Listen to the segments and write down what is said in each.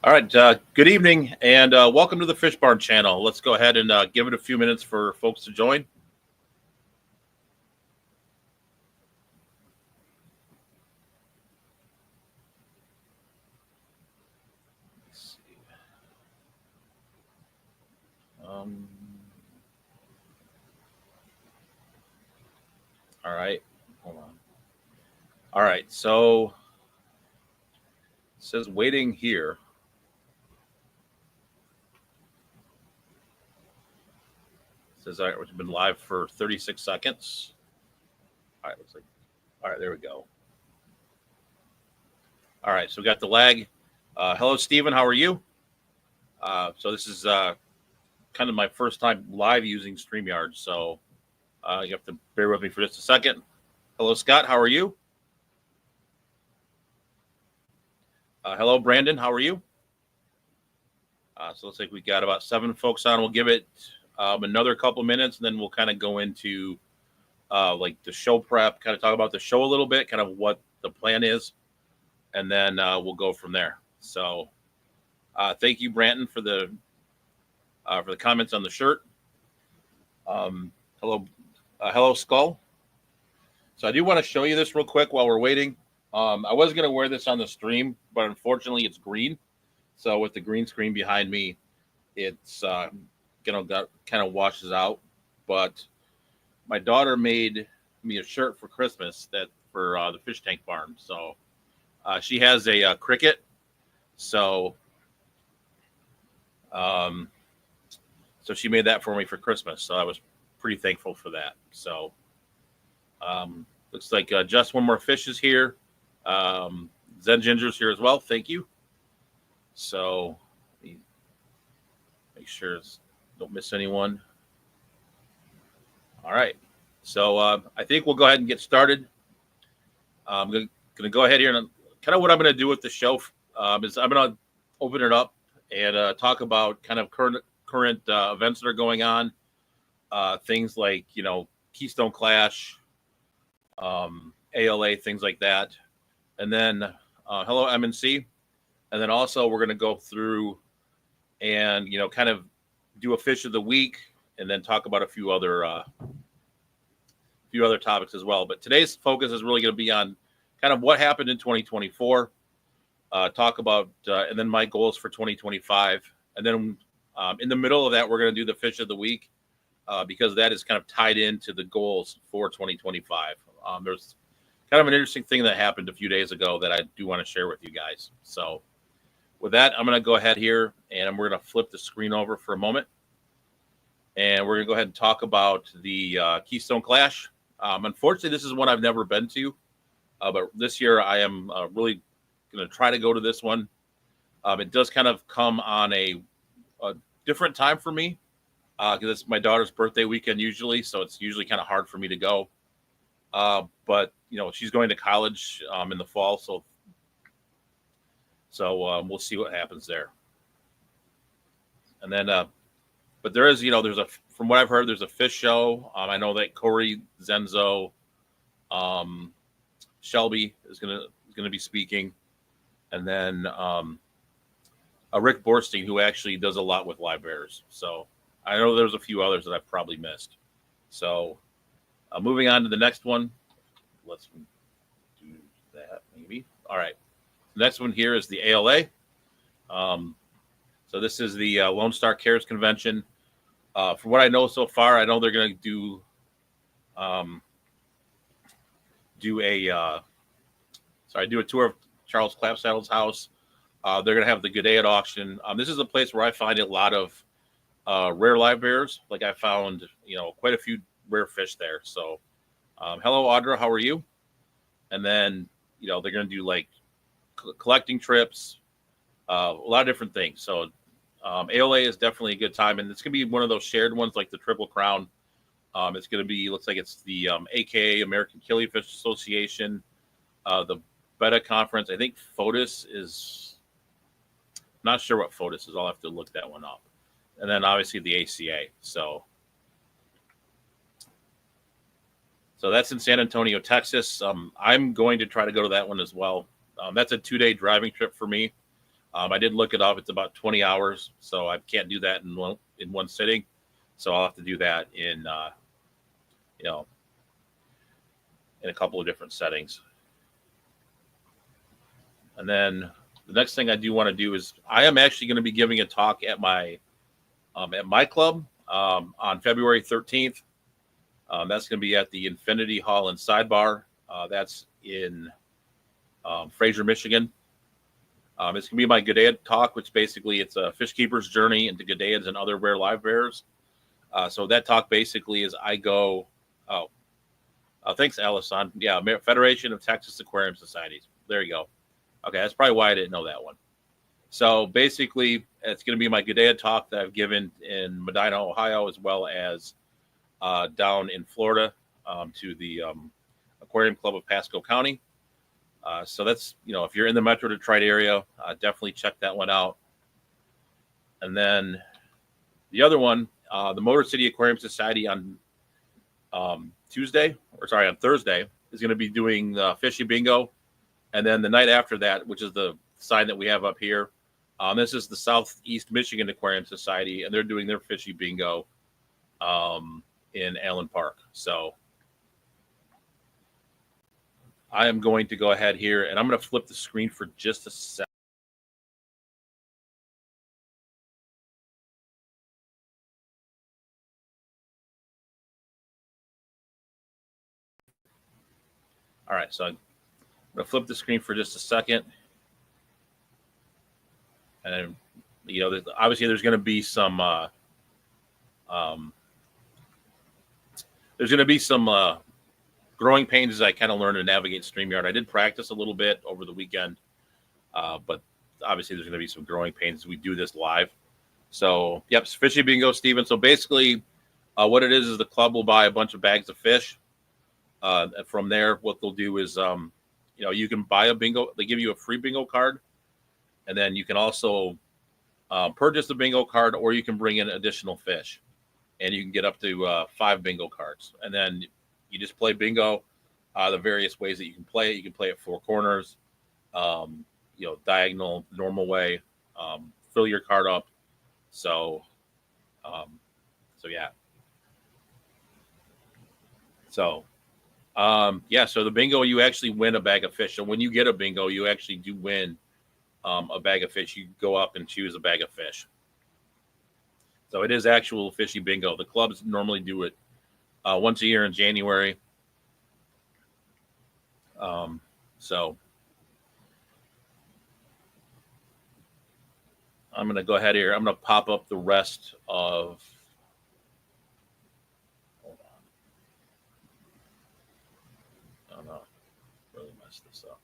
All right. Good evening and welcome to the Fish Barn channel. Let's go ahead and give it a few minutes for folks to join. Let's see. All right. Hold on. All right. So it says waiting here. It says all right, we've been live for 36 seconds. All right. Looks like. All right. There we go. All right. So we got the lag. Hello, Stephen. How are you? So this is kind of my first time live using StreamYard. So you have to bear with me for just a second. Hello, Scott. How are you? Hello, Brandon. How are you? So looks like we got about 7 folks on. We'll give it another couple minutes, and then we'll kind of go into like the show prep, kind of talk about the show a little bit, kind of what the plan is, and then we'll go from there. So thank you, Brandon, for the comments on the shirt. Hello, Skull. So I do want to show you this real quick while we're waiting. I was going to wear this on the stream, but unfortunately it's green. So with the green screen behind me, it's kind of washes out. But my daughter made me a shirt for Christmas for the fish tank barn. So she has a cricket. So she made that for me for Christmas. So I was pretty thankful for that. So looks like just one more fish is here. Zen Ginger's here as well. Thank you. So make sure don't miss anyone. All right. So I think we'll go ahead and get started. I'm going to go ahead here and kind of what I'm going to do with the show is I'm going to open it up and talk about kind of current events that are going on. Things like, Keystone Clash, ALA, things like that. And then hello, MNC. And then also we're going to go through and, kind of do a fish of the week and then talk about a few other topics as well. But today's focus is really going to be on kind of what happened in 2024, talk about, and then my goals for 2025. And then in the middle of that, we're going to do the fish of the week because that is kind of tied into the goals for 2025. There's kind of an interesting thing that happened a few days ago that I do want to share with you guys. So with that, I'm going to go ahead here and we're going to flip the screen over for a moment. And we're going to go ahead and talk about the Keystone Clash. Unfortunately, this is one I've never been to, but this year I am really going to try to go to this one. It does kind of come on a different time for me because it's my daughter's birthday weekend usually, so it's usually kind of hard for me to go. But she's going to college in the fall, so we'll see what happens there. And then, but there is, from what I've heard, there's a fish show. I know that Corey Zenzo, Shelby is gonna be speaking, and then Rick Borstein, who actually does a lot with live bears. So I know there's a few others that I've probably missed. So moving on to the next one. Let's do that maybe. All right. The next one here is the ALA. So this is the Lone Star Cares Convention. From what I know so far, I know they're going to do a tour of Charles Clapsaddle's house. They're going to have the Good Day at auction. This is a place where I find a lot of rare live bears. Like I found, quite a few rare fish there. So hello, Audra. How are you? And then, they're going to do like collecting trips, a lot of different things. So ALA is definitely a good time. And it's going to be one of those shared ones like the Triple Crown. It's going to be, looks like it's the AKA American Killifish Association, the Betta Conference. I think FOTUS is, not sure what FOTUS is. I'll have to look that one up. And then obviously the ACA. So that's in San Antonio, Texas. I'm going to try to go to that one as well. That's a 2-day driving trip for me. I did look it up. It's about 20 hours, so I can't do that in one sitting. So I'll have to do that in you know in a couple of different settings. And then the next thing I do want to do is I am actually going to be giving a talk at my club on February 13th. That's going to be at the Infinity Hall and Sidebar. That's in Fraser, Michigan. It's going to be my Goodad talk, which basically it's a fish keeper's journey into Goodads and other rare live bears. So that talk basically is I go, thanks, Alison. Yeah, Federation of Texas Aquarium Societies. There you go. Okay, that's probably why I didn't know that one. So basically, it's going to be my Goodad talk that I've given in Medina, Ohio, as well as down in Florida to the Aquarium Club of Pasco County. So that's, if you're in the Metro Detroit area, definitely check that one out. And then the other one, the Motor City Aquarium Society on Thursday, is going to be doing the Fishy Bingo. And then the night after that, which is the sign that we have up here, this is the Southeast Michigan Aquarium Society, and they're doing their Fishy Bingo in Allen Park. So I am going to go ahead here, and I'm going to flip the screen for just a sec. All right, so I'm going to flip the screen for just a second. And, obviously there's going to be some growing pains as I kind of learn to navigate StreamYard. I did practice a little bit over the weekend, but obviously there's going to be some growing pains as we do this live. So, yep, Fishy Bingo, Steven. So basically what it is the club will buy a bunch of bags of fish. From there, what they'll do is, you can buy a bingo. They give you a free bingo card. And then you can also purchase the bingo card, or you can bring in additional fish. And you can get up to 5 bingo cards. And then you just play bingo the various ways that you can play it. You can play it 4 corners, diagonal, normal way, fill your card up. So yeah. So the bingo, you actually win a bag of fish. So when you get a bingo, you actually do win a bag of fish. You go up and choose a bag of fish. So it is actual Fishy Bingo. The clubs normally do it once a year in January. So I'm going to go ahead here. I'm going to pop up the rest of. Hold on. Oh no, really messed this up.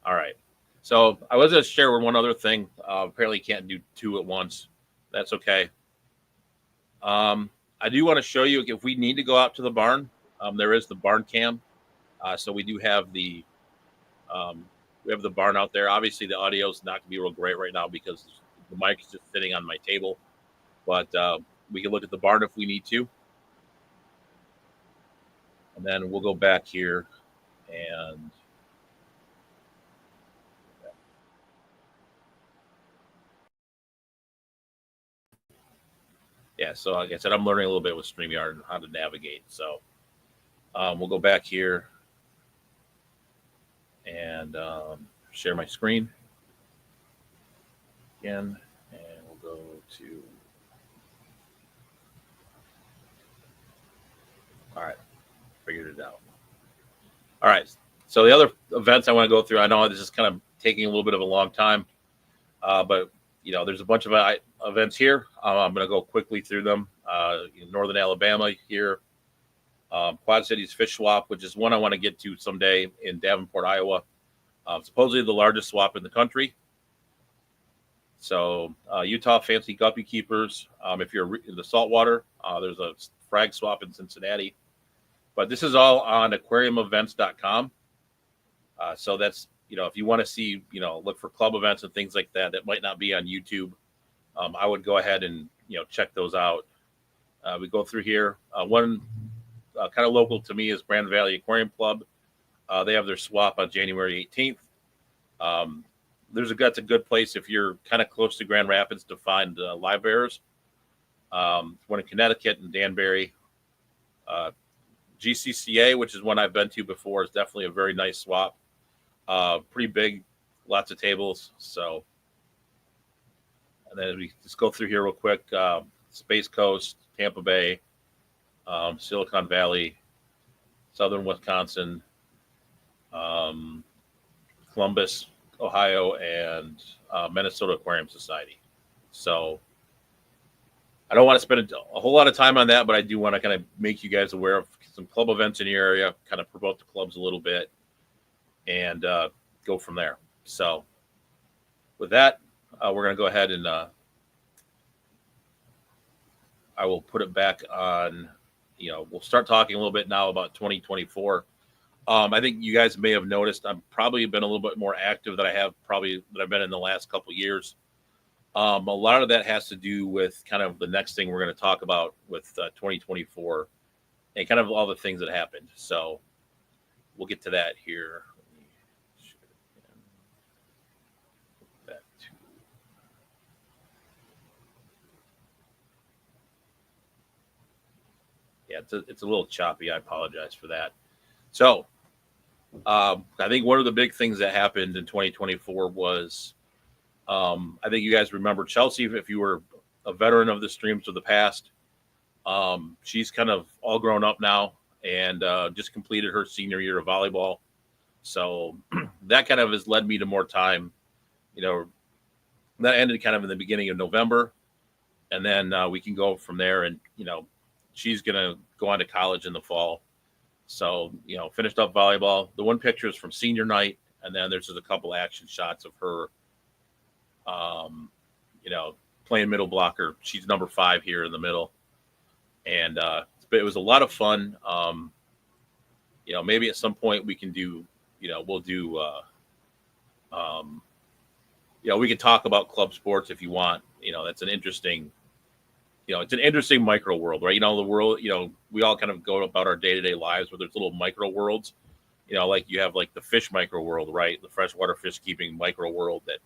All right. So I was going to share one other thing. Apparently can't do 2 at once. That's okay. I do want to show you if we need to go out to the barn. There is the barn cam. So we do have the barn out there. Obviously the audio is not going to be real great right now because the mic is just sitting on my table. But we can look at the barn if we need to. And then we'll go back here and. Yeah, so like I said, I'm learning a little bit with StreamYard and how to navigate. So we'll go back here and share my screen again, and we'll go to. All right, figured it out. All right, so the other events I want to go through, I know this is kind of taking a little bit of a long time, but there's a bunch of events here. I'm going to go quickly through them. In Northern Alabama here, Quad Cities Fish Swap, which is one I want to get to someday in Davenport, Iowa. Supposedly the largest swap in the country. So Utah Fancy Guppy Keepers. If you're in the saltwater, there's a frag swap in Cincinnati. But this is all on aquariumevents.com. So that's, if you want to see, look for club events and things like that, that might not be on YouTube. I would go ahead and, check those out. We go through here. One kind of local to me is Grand Valley Aquarium Club. They have their swap on January 18th. Um, that's a good place if you're kind of close to Grand Rapids to find live bears. One in Connecticut and Danbury. GCCA, which is one I've been to before, is definitely a very nice swap. Pretty big, lots of tables. So, and then we just go through here real quick. Space Coast, Tampa Bay, Silicon Valley, Southern Wisconsin, Columbus, Ohio, and Minnesota Aquarium Society. So I don't want to spend a whole lot of time on that, but I do want to kind of make you guys aware of some club events in your area, kind of promote the clubs a little bit, and go from there. So with that, we're going to go ahead and I will put it back on. We'll start talking a little bit now about 2024. I think you guys may have noticed I've probably been a little bit more active than I've been in the last couple of years. A lot of that has to do with kind of the next thing we're going to talk about with 2024 and kind of all the things that happened. So we'll get to that here. Yeah, it's a little choppy. I apologize for that. So I think one of the big things that happened in 2024 was I think you guys remember Chelsea, if you were a veteran of the streams of the past. She's kind of all grown up now and just completed her senior year of volleyball. So that kind of has led me to more time. That ended kind of in the beginning of November. And then we can go from there. And, she's going to go on to college in the fall. So, finished up volleyball. The one picture is from senior night. And then there's just a couple action shots of her, playing middle blocker. She's number 5 here in the middle. And it was a lot of fun. Maybe at some point we can do, we'll do, we can talk about club sports if you want. That's an interesting, it's an interesting micro world, right? The world, we all kind of go about our day-to-day lives where there's little micro worlds, like you have like the fish micro world, right? The freshwater fish keeping micro world that,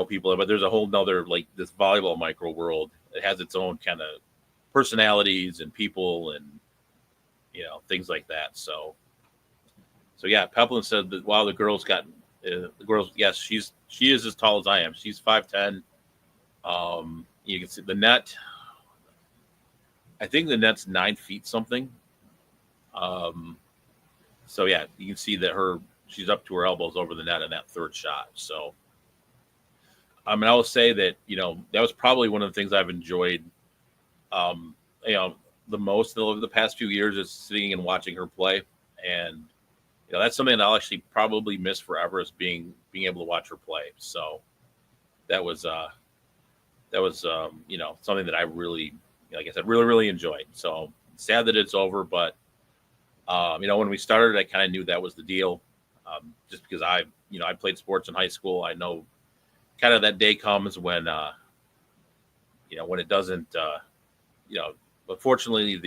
people, but there's a whole nother, like this volleyball micro world. It has its own kind of personalities and people and, things like that. So yeah, Peplin said that while the girls, yes, she is as tall as I am. She's 5'10". You can see the net. I think the net's 9 feet something. So yeah, you can see that she's up to her elbows over the net in that third shot. So, I will say that, that was probably one of the things I've enjoyed, the most over the past few years is sitting and watching her play. And, that's something that I'll actually probably miss forever is being able to watch her play. So that was something that I really, like I said, really, really enjoyed. So sad that it's over, but, when we started, I kind of knew that was the deal. Just because I played sports in high school. I know kind of that day comes when, when it doesn't, but fortunately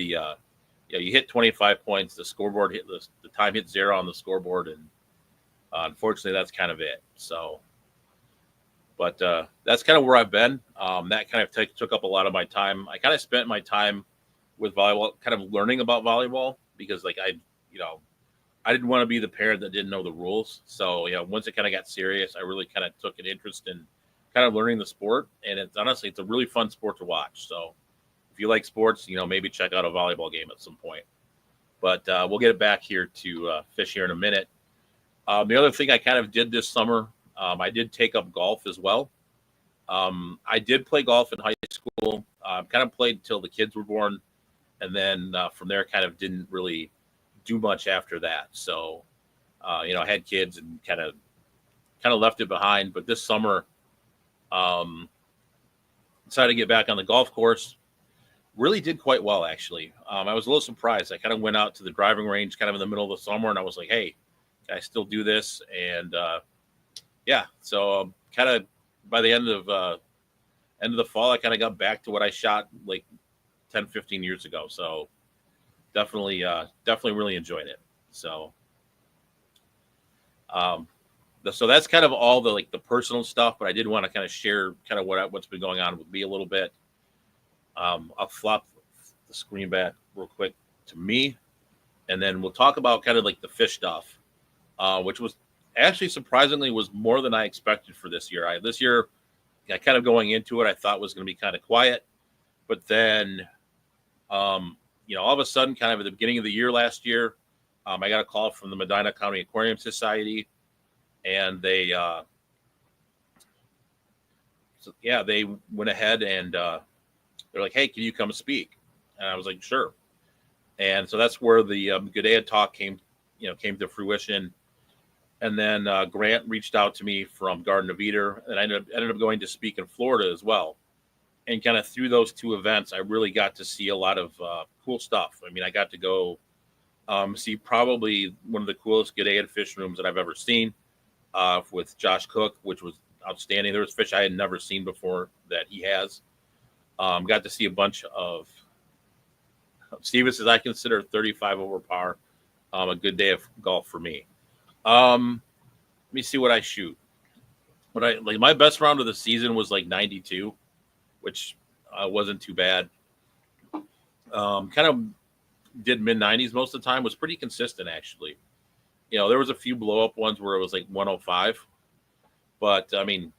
you hit 25 points, the scoreboard hit the time hit 0 on the scoreboard. And unfortunately that's kind of it. So, but that's kind of where I've been. That kind of took up a lot of my time. I kind of spent my time with volleyball, kind of learning about volleyball because I didn't want to be the parent that didn't know the rules. So, once it kind of got serious, I really kind of took an interest in kind of learning the sport. And it's a really fun sport to watch. So if you like sports, maybe check out a volleyball game at some point. But we'll get it back here to fish here in a minute. The other thing I kind of did this summer, I did take up golf as well. I did play golf in high school, kind of played until the kids were born. And then from there, kind of didn't really do much after that. So, I had kids and kind of left it behind. But this summer, decided to get back on the golf course. Really did quite well, actually. I was a little surprised. I kind of went out to the driving range kind of in the middle of the summer, and I was like, hey, can I still do this? And yeah, so kind of by the end of the fall, I kind of got back to what I shot like 10, 15 years ago. So definitely really enjoyed it. So, um, so that's kind of all the like the personal stuff, but I did want to kind of share kind of what's been going on with me a little bit. I'll flop the screen back real quick to me, and then we'll talk about kind of like the fish stuff, which was actually surprisingly was more than I expected for this year. This year, I kind of going into it, I thought was going to be kind of quiet, but then, all of a sudden, kind of at the beginning of the year last year, I got a call from the Medina County Aquarium Society, and they they went ahead and they're like, "Hey, can you come speak?" And I was like, "Sure." And so that's where the G'day talk came to fruition. And then Grant reached out to me from Garden of Eden, and I ended up going to speak in Florida as well. And kind of through those two events, I really got to see a lot of cool stuff. I mean, I got to go see probably one of the coolest G'day fish rooms that I've ever seen with Josh Cook, which was outstanding. There was fish I had never seen before that he has. Got to see a bunch of Steven says I consider 35 over par a good day of golf for me. Let me see what I shoot. What I like my best round of the season was like 92, which wasn't too bad. Kind of did mid 90s most of the time. Was pretty consistent actually. There was a few blow up ones where it was like 105, but I mean,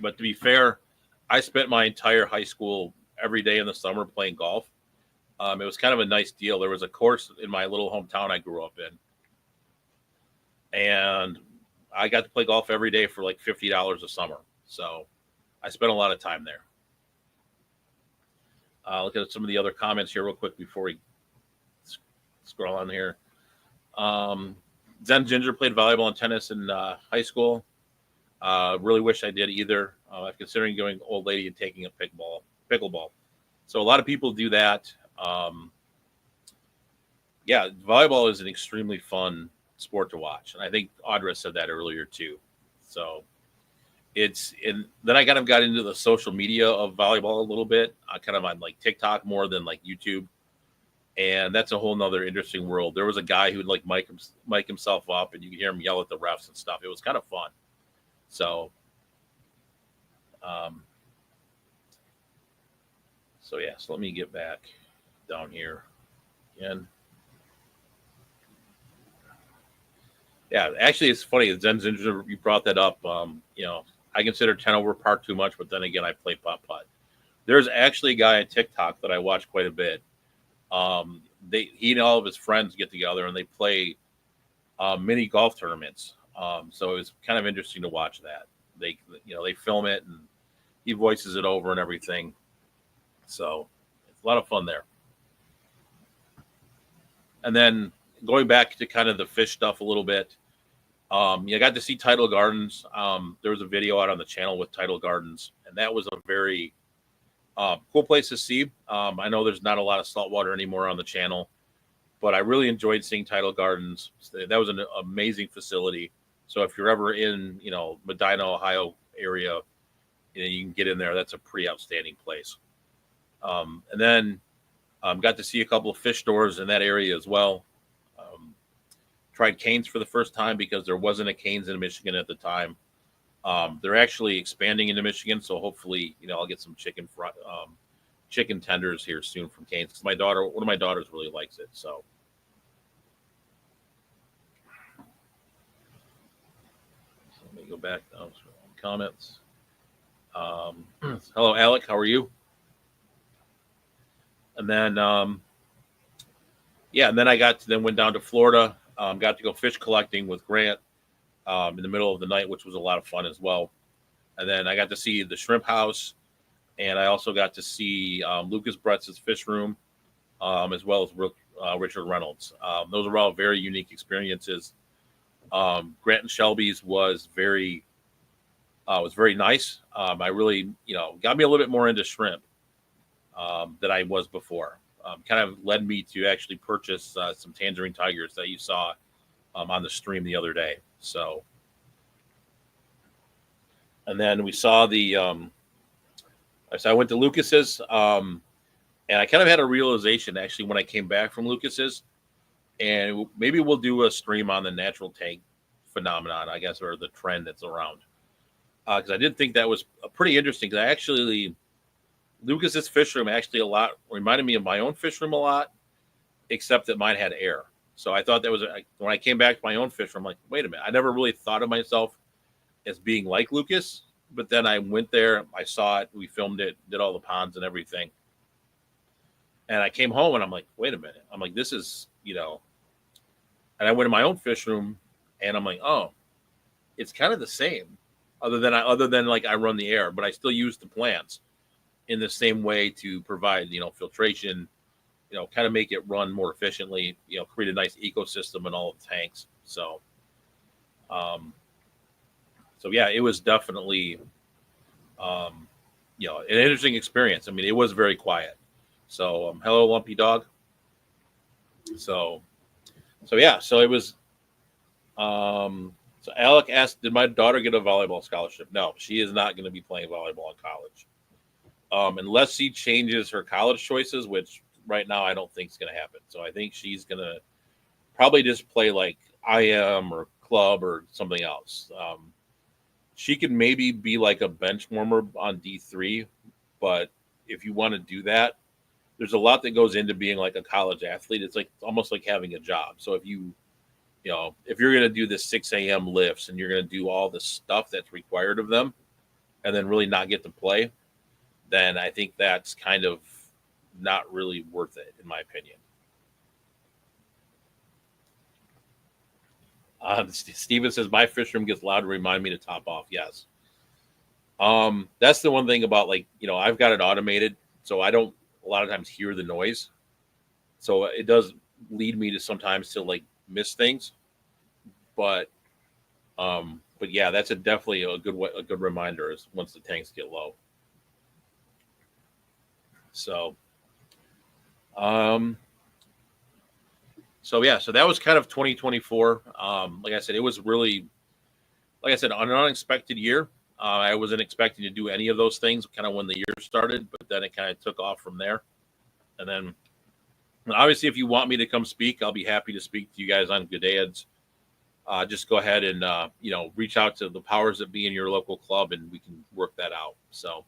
but to be fair, I spent my entire high school every day in the summer playing golf. It was kind of a nice deal. There was a course in my little hometown I grew up in, and I got to play golf every day for like $50 a summer. So I spent a lot of time there. Look at some of the other comments here real quick before we scroll on here. Zen Ginger played volleyball and tennis in high school. Really wish I did either. I'm considering going old lady and taking a pickleball. So a lot of people do that. Volleyball is an extremely fun sport to watch, and I think Audra said that earlier too. So then I kind of got into the social media of volleyball a little bit, kind of on like TikTok more than like YouTube, and that's a whole nother interesting world. There was a guy who would like mic himself up, and you could hear him yell at the refs and stuff. It was kind of fun. So, so let me get back down here again. Yeah, actually, it's funny. Zen Ginger, you brought that up. I consider 10 over par too much, but then again, I play putt. There's actually a guy on TikTok that I watch quite a bit. He and all of his friends get together and they play mini golf tournaments. So it was kind of interesting to watch that. They film it and he voices it over and everything. So it's a lot of fun there. And then going back to kind of the fish stuff a little bit, I got to see Tidal Gardens. There was a video out on the channel with Tidal Gardens, and that was a very cool place to see. I know there's not a lot of saltwater anymore on the channel, but I really enjoyed seeing Tidal Gardens. That was an amazing facility. So if you're ever in, Medina, Ohio area, you can get in there. That's a pretty outstanding place. And then got to see a couple of fish stores in that area as well. Tried Canes for the first time because there wasn't a Canes in Michigan at the time. They're actually expanding into Michigan, so hopefully, I'll get some chicken tenders here soon from Canes because one of my daughters really likes it. So, let me go back down to comments. Hello, Alec. How are you? And then, and then I went down to Florida. Got to go fish collecting with Grant in the middle of the night, which was a lot of fun as well. And then I got to see the shrimp house, and I also got to see Lucas Bretz's fish room, as well as Richard Reynolds. Those were all very unique experiences. Grant and Shelby's was very nice. I really, got me a little bit more into shrimp than I was before. Kind of led me to actually purchase some tangerine tigers that you saw on the stream the other day. So, and then we saw so I went to Lucas's. And I kind of had a realization actually when I came back from Lucas's, and maybe we'll do a stream on the natural tank phenomenon, I guess, or the trend that's around. Because I did think that was pretty interesting. Because I actually, Lucas's fish room actually a lot reminded me of my own fish room a lot, except that mine had air. So I thought that was when I came back to my own fish room, I'm like, wait a minute, I never really thought of myself as being like Lucas. But then I went there, I saw it, we filmed it, did all the ponds and everything. And I came home and I'm like, wait a minute. I'm like, this is, and I went in my own fish room and I'm like, oh, it's kind of the same. Other than like I run the air, but I still use the plants in the same way to provide, filtration, kind of make it run more efficiently, create a nice ecosystem in all of the tanks. So yeah, it was definitely, an interesting experience. I mean, it was very quiet. So hello, Lumpy Dog. So yeah, so it was. So Alec asked, "Did my daughter get a volleyball scholarship?" No, she is not going to be playing volleyball in college, unless she changes her college choices, which right now I don't think is going to happen. So I think she's going to probably just play like IM or club or something else. She could maybe be like a bench warmer on D3, but if you want to do that, there's a lot that goes into being like a college athlete. It's almost like having a job. So if if you're going to do the 6 a.m. lifts and you're going to do all the stuff that's required of them and then really not get to play, then I think that's kind of not really worth it, in my opinion. Steven says, my fish room gets loud to remind me to top off. Yes. That's the one thing about I've got it automated, so I don't a lot of times hear the noise. So it does lead me to sometimes to miss things. But yeah, that's definitely a good reminder is once the tanks get low. So yeah, so that was kind of 2024. Like I said, it was really, an unexpected year. I wasn't expecting to do any of those things kind of when the year started, but then it kind of took off from there. And then obviously, if you want me to come speak, I'll be happy to speak to you guys on Gadads. Just go ahead and, reach out to the powers that be in your local club and we can work that out. So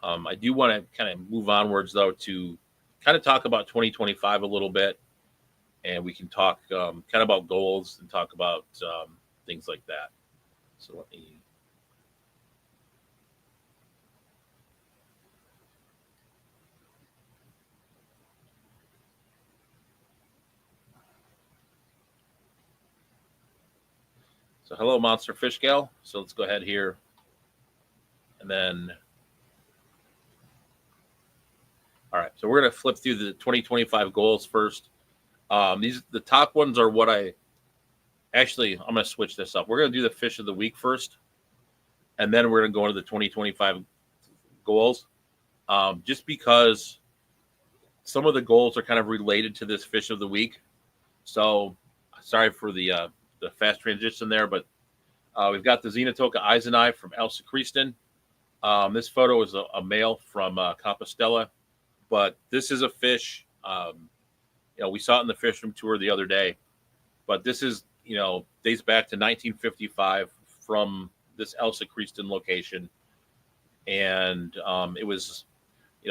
I do want to kind of move onwards, though, to kind of talk about 2025 a little bit. And we can talk kind of about goals and talk about things like that. So let me. So hello, Monster Fish Gal. So let's go ahead here. And then. All right. So we're going to flip through the 2025 goals first. The top ones are what I'm going to switch this up. We're going to do the fish of the week first, and then we're going to go into the 2025 goals. Just because some of the goals are kind of related to this fish of the week. So sorry for the fast transition there, but we've got the Xenotoka Eisenai from Elsa Christen. This photo is a male from Compostela, but this is a fish. We saw it in the fish room tour the other day, but this is, dates back to 1955 from this Elsa Christen location. And it was,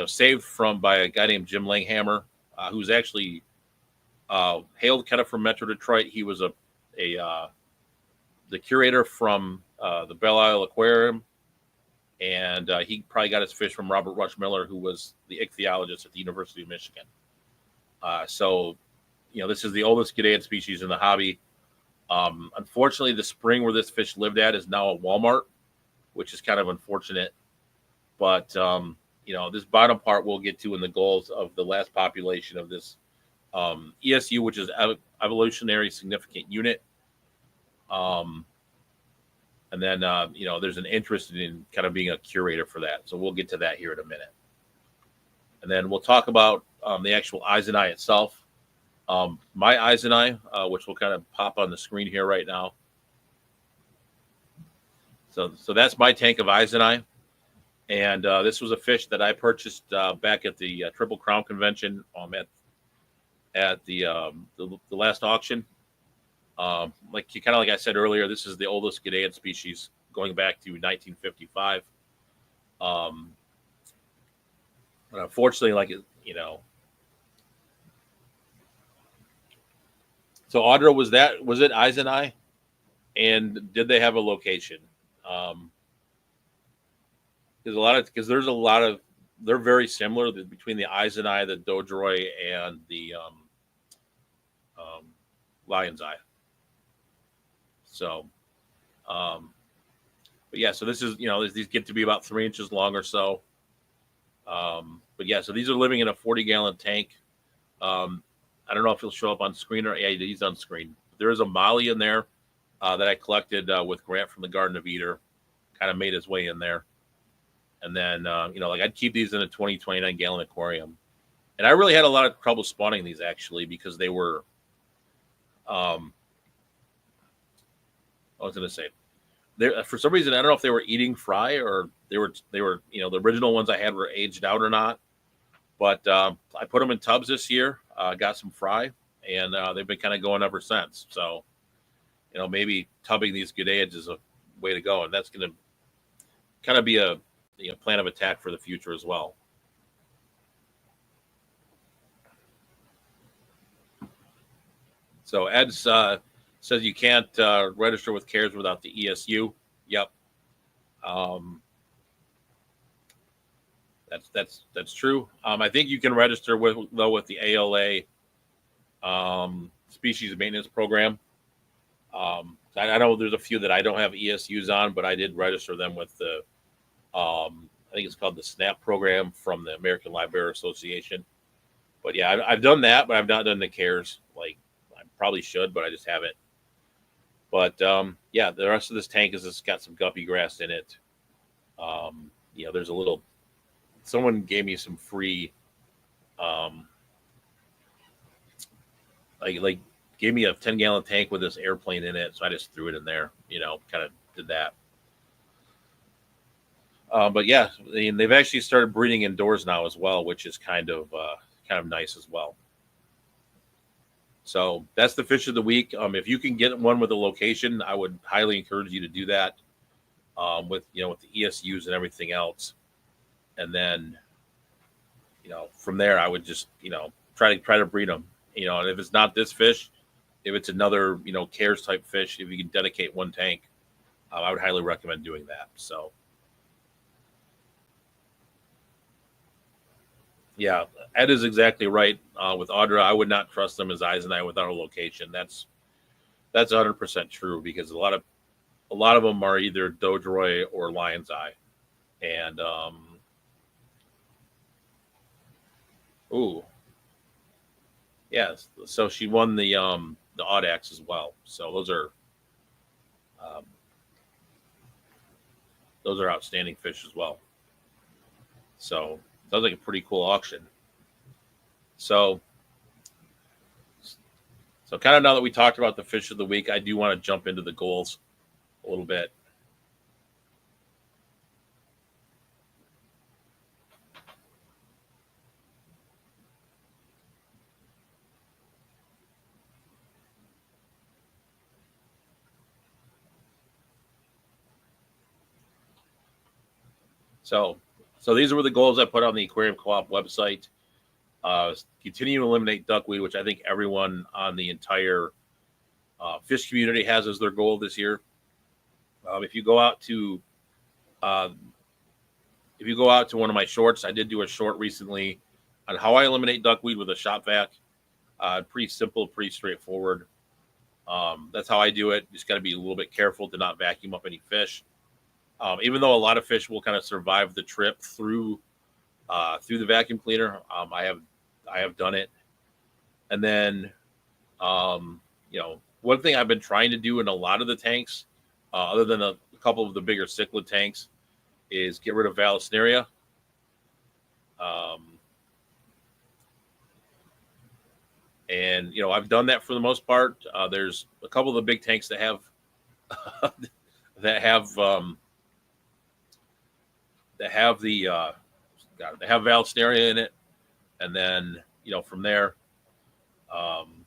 saved by a guy named Jim Langhammer, who's actually hailed kind of from Metro Detroit. He was the curator from the Belle Isle Aquarium. And he probably got his fish from Robert Rush Miller, who was the ichthyologist at the University of Michigan. So this is the oldest Gadaid species in the hobby. Unfortunately, the spring where this fish lived at is now a Walmart, which is kind of unfortunate. But, this bottom part we'll get to in the goals of the last population of this ESU, which is evolutionary significant unit. And then, there's an interest in kind of being a curator for that. So we'll get to that here in a minute. And then we'll talk about the actual Eisenai itself. My Eisenai, which will kind of pop on the screen here right now. So that's my tank of Eisenai. And this was a fish that I purchased back at the Triple Crown Convention at the last auction. Like I said earlier, this is the oldest Gadaean species going back to 1955. Um, but unfortunately, so Audra, was it Eiseneye, and did they have a location? Because there's a lot of they're very similar between the Eiseneye, the Dodroy, and the Lion's Eye. So, but yeah, so this is these get to be about 3 inches long or so. But yeah, so these are living in a 40-gallon tank. I don't know if he'll show up on screen or yeah, he's on screen. There is a Molly in there that I collected with Grant from the Garden of Eder. Kind of made his way in there. And then, I'd keep these in a 29-gallon aquarium. And I really had a lot of trouble spawning these, actually, because they were, I was going to say, for some reason, I don't know if they were eating fry or they were, the original ones I had were aged out or not. But I put them in tubs this year, got some fry, and they've been kind of going ever since. So, maybe tubbing these Gadaeids is a way to go. And that's going to kind of be a plan of attack for the future as well. So Ed says you can't register with CARES without the ESU. Yep. That's true. I think you can register with the ALA species maintenance program. I know there's a few that I don't have ESUs on, but I did register them with the I think it's called the SNAP program from the American Livebearer Association. But yeah, I've done that, but I've not done the CARES. Like I probably should, but I just haven't. But yeah, the rest of this tank is it's got some guppy grass in it. There's a little. Someone gave me some free, gave me a 10-gallon tank with this airplane in it, so I just threw it in there. Kind of did that. But yeah, they've actually started breeding indoors now as well, which is kind of nice as well. So that's the fish of the week. If you can get one with a location, I would highly encourage you to do that. With the ESUs and everything else, and then from there I would just try to breed them. And if it's not this fish, if it's another CARES type fish, if you can dedicate one tank, I would highly recommend doing that. So. Yeah, Ed is exactly right. With Audra, I would not trust them as Eiseneye without a location. That's 100% true because a lot of them are either Dodroy or Lion's Eye, and yes. So she won the Audax as well. So those are outstanding fish as well. So. Sounds like a pretty cool auction. So kind of now that we talked about the fish of the week, I do want to jump into the goals a little bit. So these were the goals I put on the Aquarium Co-op website. Continue to eliminate duckweed, which I think everyone on the entire fish community has as their goal this year. If you go out to one of my shorts, I did do a short recently on how I eliminate duckweed with a shop vac. Pretty simple, pretty straightforward. That's how I do it. Just got to be a little bit careful to not vacuum up any fish. Even though a lot of fish will kind of survive the trip through the vacuum cleaner, I have done it. And then, one thing I've been trying to do in a lot of the tanks, other than a couple of the bigger cichlid tanks, is get rid of Vallisneria. And I've done that for the most part. There's a couple of the big tanks that have that have they have Vallisneria in it, and then from there, I'm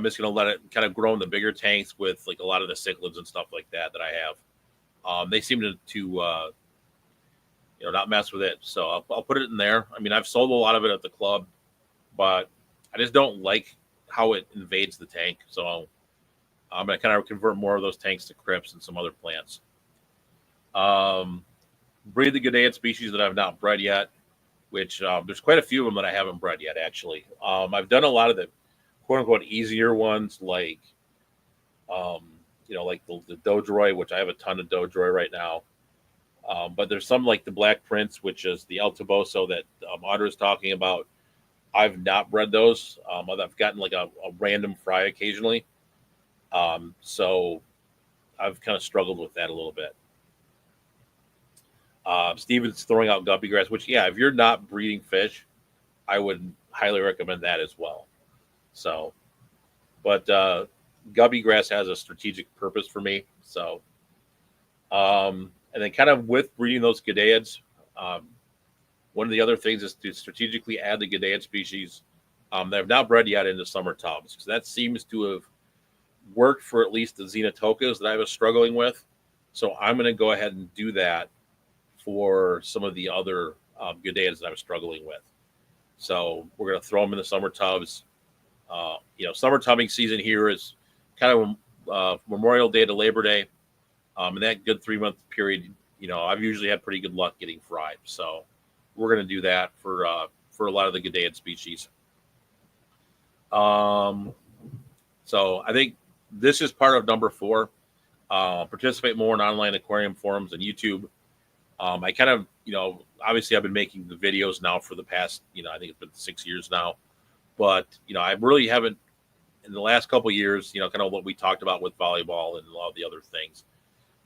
just gonna let it kind of grow in the bigger tanks with like a lot of the cichlids and stuff like that I have. They seem to not mess with it, so I'll put it in there. I mean, I've sold a lot of it at the club, but I just don't like how it invades the tank. So I'm gonna kind of convert more of those tanks to crypts and some other plants. Breed the Gadaeid species that I've not bred yet, which there's quite a few of them that I haven't bred yet, actually. I've done a lot of the quote unquote easier ones, like, like the Dodroi, which I have a ton of Dodroi right now. But there's some like the Black Prince, which is the El Toboso that Audra is talking about. I've not bred those. I've gotten like a random fry occasionally. So I've kind of struggled with that a little bit. Steven's throwing out guppy grass, which, yeah, if you're not breeding fish, I would highly recommend that as well. So, but guppy grass has a strategic purpose for me. So, and then kind of with breeding those Gadaeids, one of the other things is to strategically add the Gadaeid species that have not bred yet into summer tubs, because that seems to have worked for at least the Xenotocas that I was struggling with. So I'm going to go ahead and do that for some of the other Gadaeids that I was struggling with. So we're going to throw them in the summer tubs. Summer tubbing season here is kind of Memorial Day to Labor Day. In that good 3-month period, I've usually had pretty good luck getting fried. So we're going to do that for a lot of the Gadaeid species. So I think this is part of number 4. Participate more in online aquarium forums and YouTube. I kind of, obviously I've been making the videos now for the past, I think it's been 6 years now, but, I really haven't in the last couple of years, kind of what we talked about with volleyball and a lot of the other things,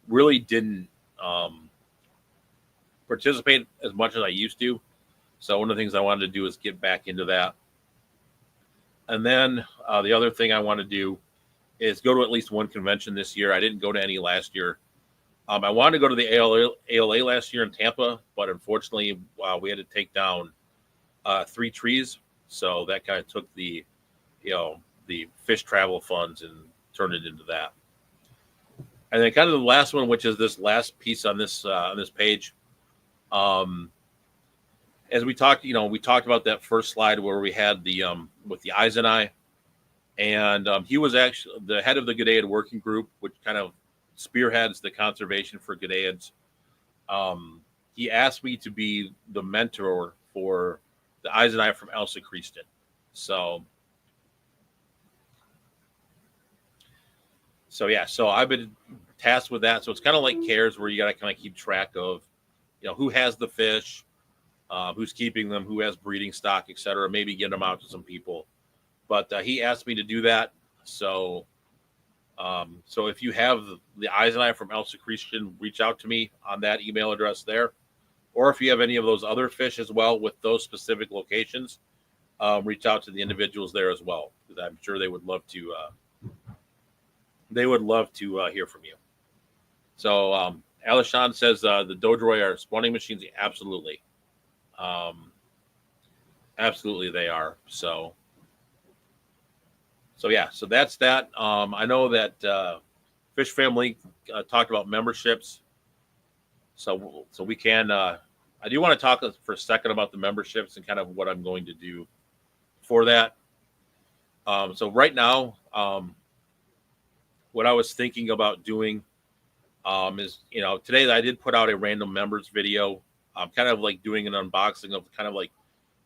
really didn't participate as much as I used to. So one of the things I wanted to do is get back into that. And then the other thing I want to do is go to at least one convention this year. I didn't go to any last year. I wanted to go to the ALA last year in Tampa, but unfortunately, we had to take down 3 trees. So that kind of took the fish travel funds and turned it into that. And then kind of the last one, which is this last piece on this page. As we talked about that first slide where we had the with the Eisenai, and he was actually the head of the Gadaeid working group, which kind of spearheads the conservation for Gadaeids. He asked me to be the mentor for the Eisenai from Elsa Christen. So I've been tasked with that. So it's kind of like CARES, where you got to kind of keep track of, who has the fish, who's keeping them, who has breeding stock, etc. Maybe get them out to some people. But he asked me to do that. So if you have the Eisenai from Elsa Christen, reach out to me on that email address there. Or if you have any of those other fish as well with those specific locations, reach out to the individuals there as well, because I'm sure they would love to. Hear from you. So Alishan says the Dodroi are spawning machines. Absolutely, absolutely they are. So that's that. I know that Fish Family talked about memberships. So we can. I do want to talk for a second about the memberships and kind of what I'm going to do for that. So right now, what I was thinking about doing is, today I did put out a random members video. I'm kind of like doing an unboxing of kind of like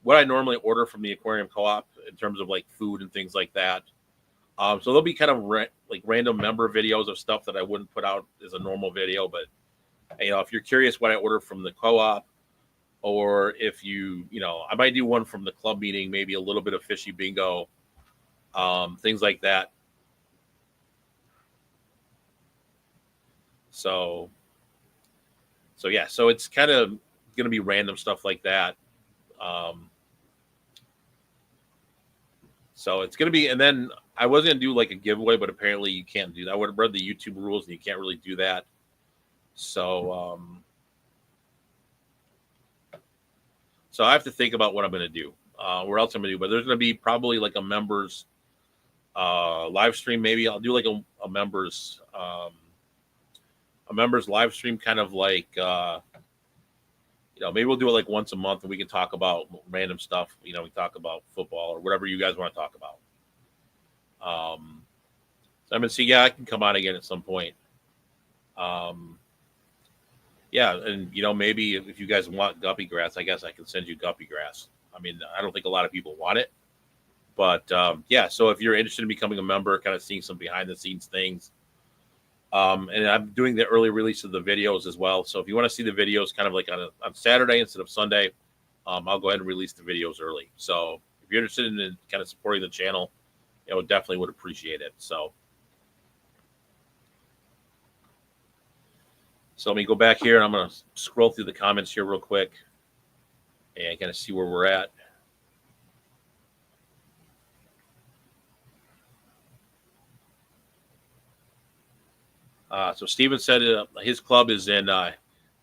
what I normally order from the aquarium co-op in terms of like food and things like that. So there'll be kind of like random member videos of stuff that I wouldn't put out as a normal video. But, if you're curious what I order from the co-op, or if I might do one from the club meeting, maybe a little bit of fishy bingo, things like that. So it's kind of going to be random stuff like that. So it's going to be, and then I was going to do like a giveaway, but apparently you can't do that. I would have read the YouTube rules and you can't really do that. So So I have to think about what I'm going to do. Where else I'm going to do? But there's going to be probably like a members live stream. Maybe I'll do like a members live stream, kind of like maybe we'll do it like once a month, and we can talk about random stuff. We talk about football or whatever you guys want to talk about. So I'm gonna see. Yeah, I can come on again at some point. Yeah, and maybe if you guys want guppy grass, I guess I can send you guppy grass. I mean, I don't think a lot of people want it, but yeah. So if you're interested in becoming a member, kind of seeing some behind the scenes things, and I'm doing the early release of the videos as well. So if you want to see the videos, kind of like on Saturday instead of Sunday, I'll go ahead and release the videos early. So if you're interested in kind of supporting the channel, definitely would appreciate it. So let me go back here, and I'm going to scroll through the comments here real quick and kind of see where we're at. So Steven said his club is in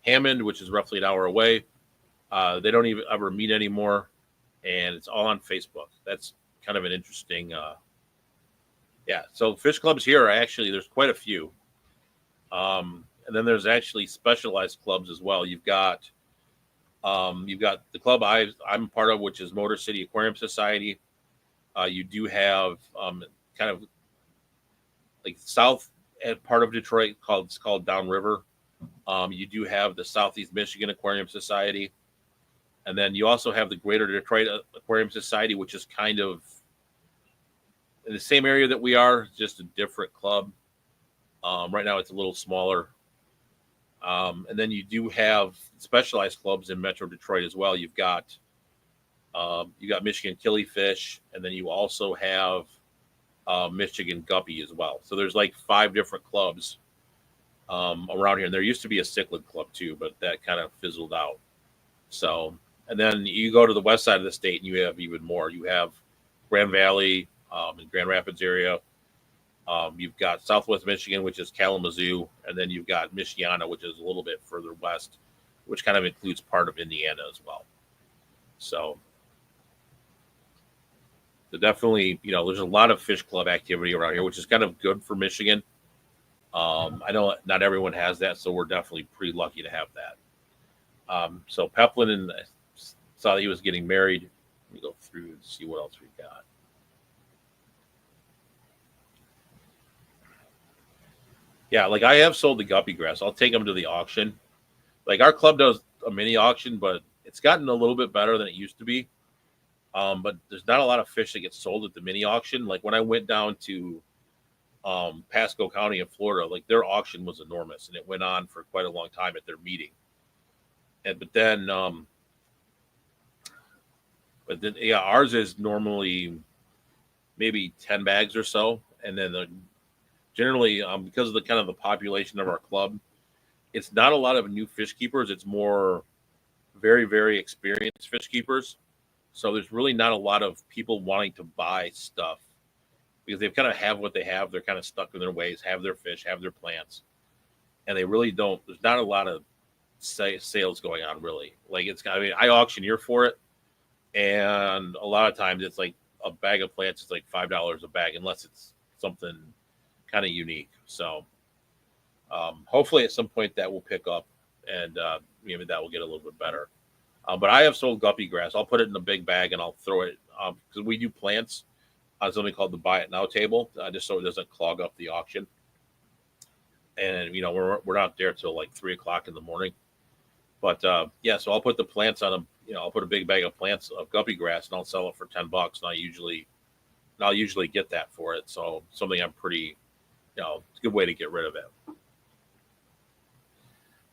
Hammond, which is roughly an hour away. They don't even ever meet anymore, and it's all on Facebook. That's kind of an interesting. Yeah, so fish clubs here are actually, there's quite a few. And then there's actually specialized clubs as well. You've got the club I'm part of, which is Motor City Aquarium Society. You do have kind of like south part of Detroit called Downriver. You do have the Southeast Michigan Aquarium Society, and then you also have the Greater Detroit Aquarium Society, which is kind of in the same area that we are, just a different club. Right now, it's a little smaller. And then you do have specialized clubs in Metro Detroit as well. You've got Michigan Killifish, and then you also have Michigan Guppy as well. So there's like 5 different clubs around here. And there used to be a cichlid club too, but that kind of fizzled out. So, and then you go to the west side of the state, and you have even more. You have Grand Valley in Grand Rapids area. You've got Southwest Michigan, which is Kalamazoo, and then you've got Michiana, which is a little bit further west, which kind of includes part of Indiana as well. So definitely, there's a lot of fish club activity around here, which is kind of good for Michigan. I know not everyone has that, so we're definitely pretty lucky to have that. So Peplin, and I saw that he was getting married. Let me go through and see what else we've got. Yeah, like I have sold the guppy grass. I'll take them to the auction. Like our club does a mini auction, but it's gotten a little bit better than it used to be. But there's not a lot of fish that get sold at the mini auction. Like when I went down to Pasco County in Florida, like their auction was enormous, and it went on for quite a long time at their meeting. But then yeah, ours is normally maybe 10 bags or so, and then generally, because of the kind of the population of our club, it's not a lot of new fish keepers. It's more very, very experienced fish keepers. So there's really not a lot of people wanting to buy stuff because they kind of have what they have. They're kind of stuck in their ways, have their fish, have their plants, and they really don't. There's not a lot of sales going on really. Like I auctioneer for it, and a lot of times it's like a bag of plants is like $5 a bag, unless it's something kind of unique. So hopefully at some point that will pick up, and maybe that will get a little bit better. But I have sold guppy grass. I'll put it in a big bag and I'll throw it because we do plants on something called the buy it now table, just so it doesn't clog up the auction. And we're not there till like 3:00 in the morning. But yeah, so I'll put the plants on I'll put a big bag of plants of guppy grass, and I'll sell it for $10. And I'll usually get that for it. So something I'm pretty, it's a good way to get rid of it.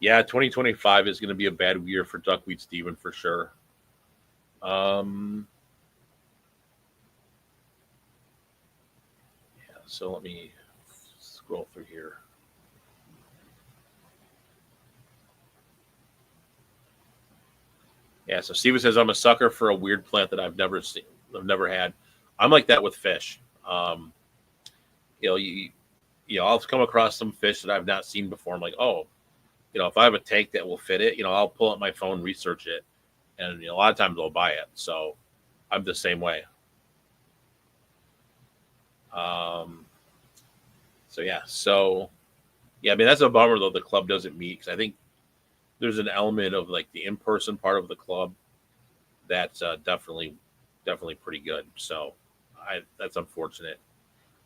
Yeah, 2025 is going to be a bad year for duckweed, Steven, for sure. Yeah, so let me scroll through here. Yeah, so Steven says, I'm a sucker for a weird plant that I've never seen, I've never had. I'm like that with fish. I'll come across some fish that I've not seen before. I'm like, oh, if I have a tank that will fit it, I'll pull up my phone, research it, and a lot of times they'll buy it. So I'm the same way. Um, so I mean that's a bummer though the club doesn't meet because I think there's an element of like the in person part of the club that's definitely pretty good. So I that's unfortunate.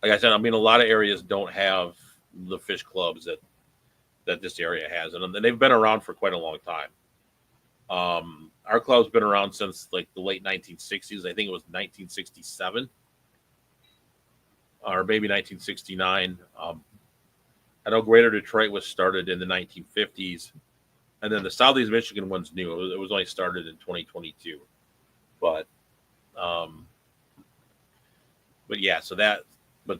Like I said, I mean a lot of areas don't have the fish clubs that this area has, and they've been around for quite a long time. Our club's been around since like the late 1960s. I think it was 1967 or maybe 1969. I know Greater Detroit was started in the 1950s, and then the Southeast Michigan one's new. It was only started in 2022, but um, but yeah, so that but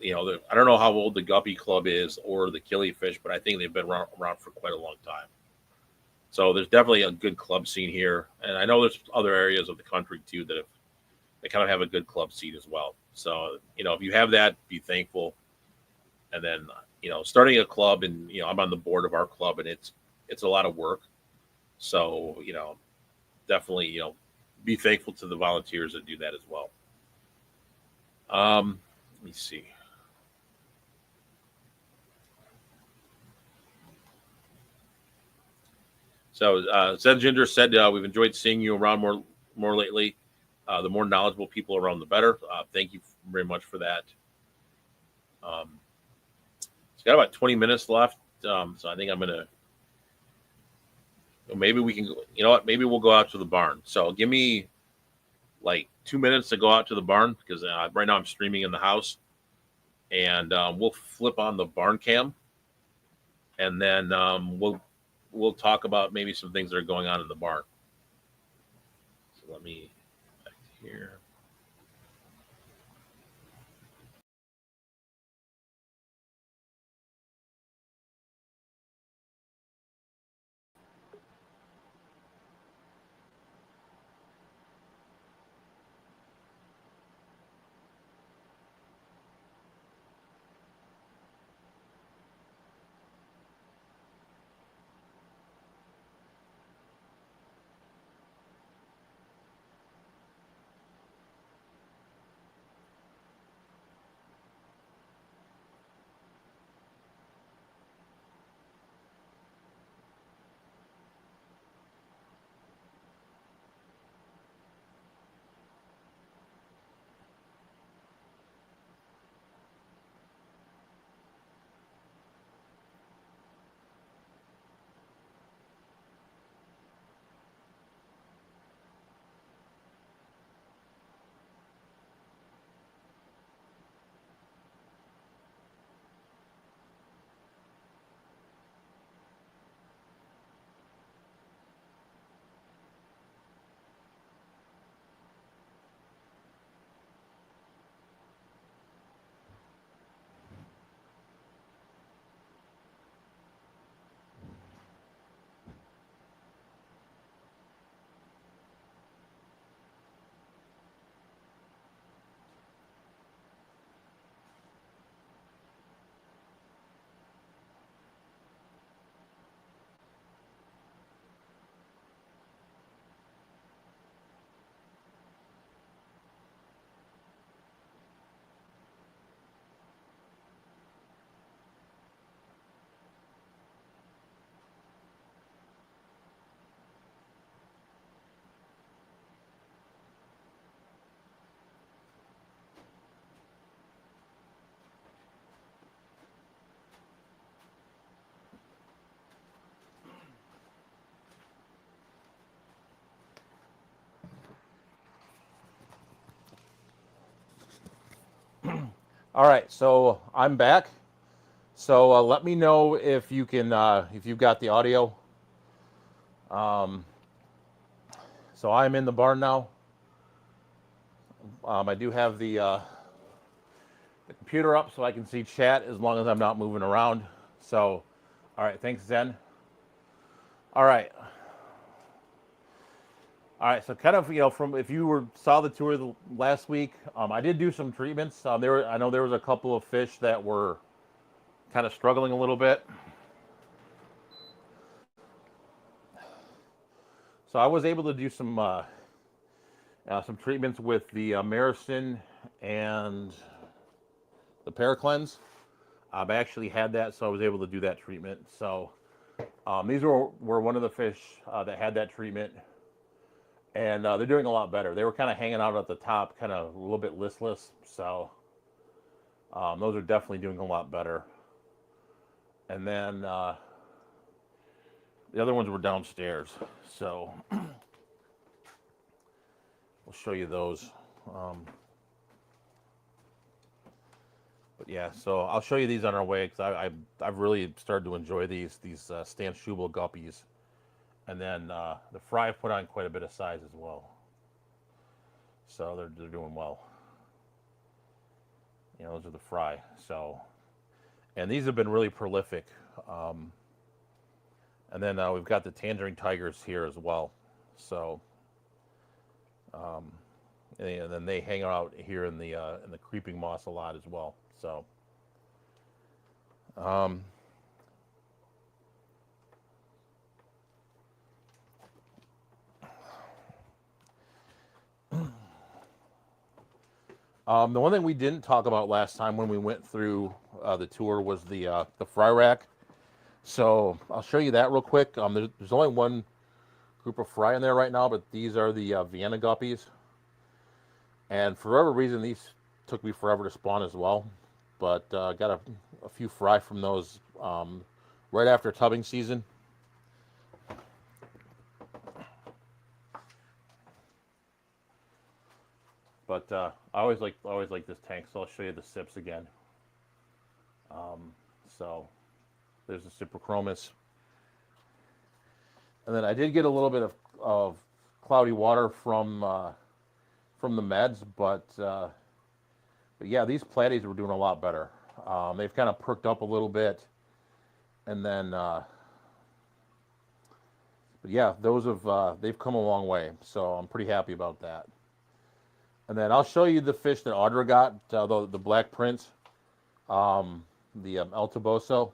I don't know how old the Guppy Club is or the Killifish, but I think they've been around for quite a long time. So there's definitely a good club scene here, and I know there's other areas of the country too that kind of have a good club scene as well. So if you have that, be thankful. And then starting a club, and I'm on the board of our club, and it's a lot of work. So definitely be thankful to the volunteers that do that as well. Let me see. So Zen Ginger said we've enjoyed seeing you around more lately. The more knowledgeable people around, the better. Thank you very much for that. Um, it's got about 20 minutes left, so I think I'm gonna. Maybe we can. You know what? Maybe we'll go out to the barn. So give me like 2 minutes to go out to the barn because right now I'm streaming in the house, and we'll flip on the barn cam, and then we'll talk about maybe some things that are going on in the barn. So let me back here. All right, so I'm back. So let me know if you can, if you've got the audio. Um, so I'm in the barn now. I do have the computer up so I can see chat as long as I'm not moving around. So, all right, thanks, Zen. All right, all right. So kind of from if you saw the tour last week, I did do some treatments. I know there was a couple of fish that were kind of struggling a little bit. So I was able to do some treatments with the Maricin and the Paracleanse. I actually had that, so I was able to do that treatment. So these were one of the fish that had that treatment, and they're doing a lot better. They were kind of hanging out at the top, kind of a little bit listless. So those are definitely doing a lot better. And then the other ones were downstairs. So we'll show you those. But yeah, so I'll show you these on our way because I've really started to enjoy these Stan Schubel guppies, and then the fry put on quite a bit of size as well. So they're doing well. You know, those are the fry. So, and these have been really prolific. And then we've got the Tangerine Tigers here as well. So, and then they hang out here in the creeping moss a lot as well. So, the one thing we didn't talk about last time when we went through the tour was the fry rack. So I'll show you that real quick. There's only one group of fry in there right now, but these are the Vienna guppies. And for whatever reason, these took me forever to spawn as well. But got a few fry from those right after tubbing season. But I always like this tank, so I'll show you the sips again. So there's the Cyprochromis. And then I did get a little bit of cloudy water from the meds, but yeah, these platies were doing a lot better. They've kind of perked up a little bit, and then but yeah, those have they've come a long way, so I'm pretty happy about that. And then I'll show you the fish that Audra got, the Black Prince, the El Toboso.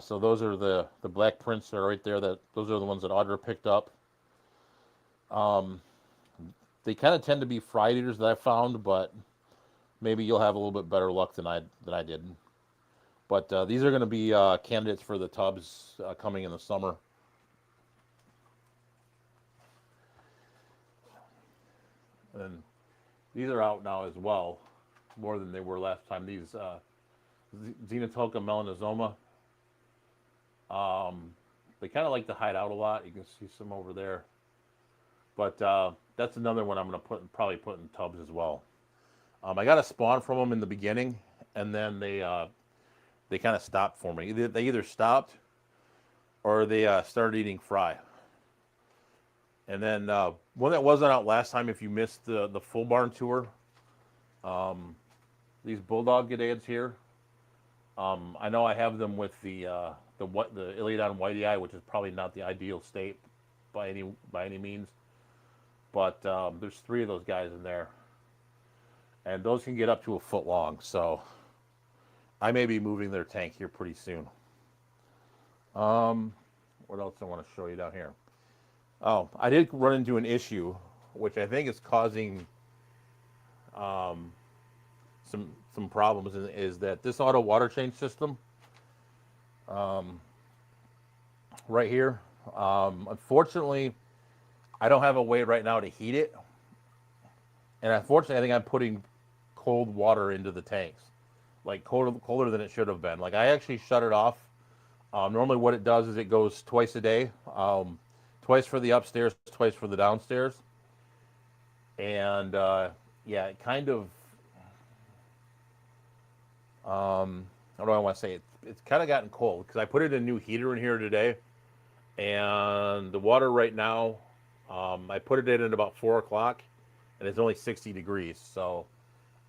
So those are the Black Prince that are right there. Those are the ones that Audra picked up. They kind of tend to be fried eaters that I found, but maybe you'll have a little bit better luck than I did. But these are going to be candidates for the tubs coming in the summer. And these are out now as well, more than they were last time. These Xenotoca melanosoma. They kind of like to hide out a lot. You can see some over there. But that's another one I'm going to probably put in tubs as well. I got a spawn from them in the beginning, and then they kind of stopped for me. They either stopped or they started eating fry. And then one that wasn't out last time, if you missed the full barn tour, these bulldog gadaeans here. I know I have them with the Iliodon whitei, which is probably not the ideal state by any means, but there's 3 of those guys in there, and those can get up to a foot long. So I may be moving their tank here pretty soon. What else I want to show you down here? Oh, I did run into an issue, which I think is causing some problems. Is that this auto water change system right here? Unfortunately, I don't have a way right now to heat it, and unfortunately, I think I'm putting cold water into the tanks, like colder than it should have been. Like I actually shut it off. Normally, what it does is it goes twice a day. Twice for the upstairs, twice for the downstairs. And yeah, it kind of, how do I want to say it? It's kind of gotten cold because I put in a new heater in here today, and the water right now, I put it in at about 4 o'clock, and it's only 60 degrees. So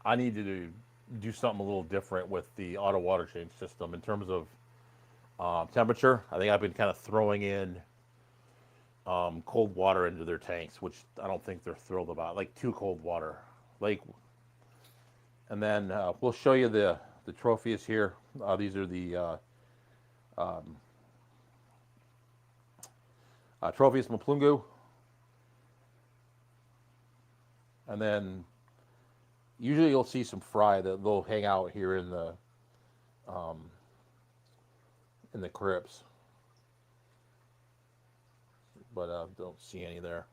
I need to do something a little different with the auto water change system in terms of temperature. I think I've been kind of throwing in cold water into their tanks, which I don't think they're thrilled about, like too cold water. Like, and then we'll show you the Tropheus here. These are the Tropheus Maplungu. And then usually you'll see some fry that they'll hang out here in the crypts. But don't see any there.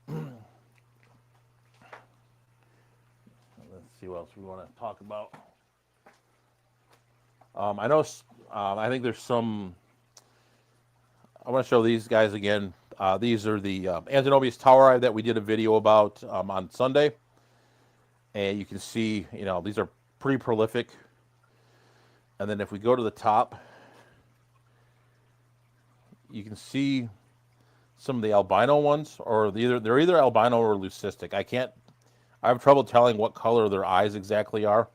Let's see what else we want to talk about. I know. I think there's some. I want to show these guys again. These are the Anzanobius toweri that we did a video about on Sunday, and you can see, these are pretty prolific. And then if we go to the top, you can see some of the albino ones, or they're either albino or leucistic. I have trouble telling what color their eyes exactly are.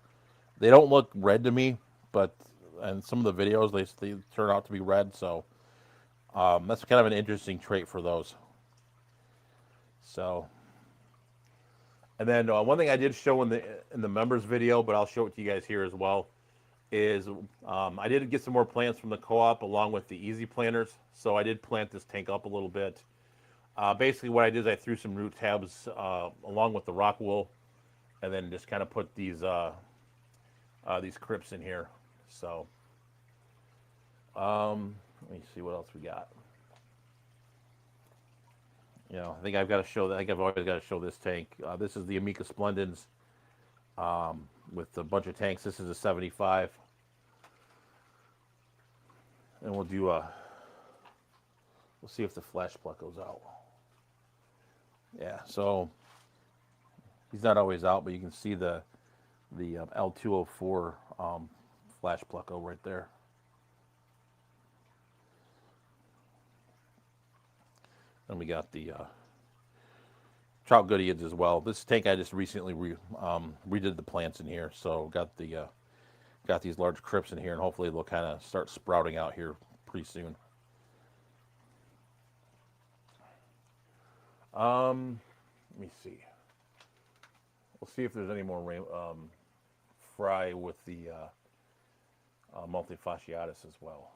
They don't look red to me, but in some of the videos they turn out to be red. So that's kind of an interesting trait for those. So, and then one thing I did show in the members video, but I'll show it to you guys here as well, is I did get some more plants from the co-op along with the easy planters. So I did plant this tank up a little bit. Basically what I did is I threw some root tabs along with the rock wool, and then just kind of put these crypts in here. So let me see what else we got. I think I've got to show that. I think I've always got to show this tank. This is the Amica Splendens with a bunch of tanks. This is a 75. And we'll see if the flash pluck goes out. Yeah, so he's not always out, but you can see the L204 flash plucko right there. And we got the Trout Goodeids as well. This tank I just recently redid the plants in here, so got these large crypts in here, and hopefully they'll kind of start sprouting out here pretty soon. Let me see. We'll see if there's any more fry with the multifasciatus as well.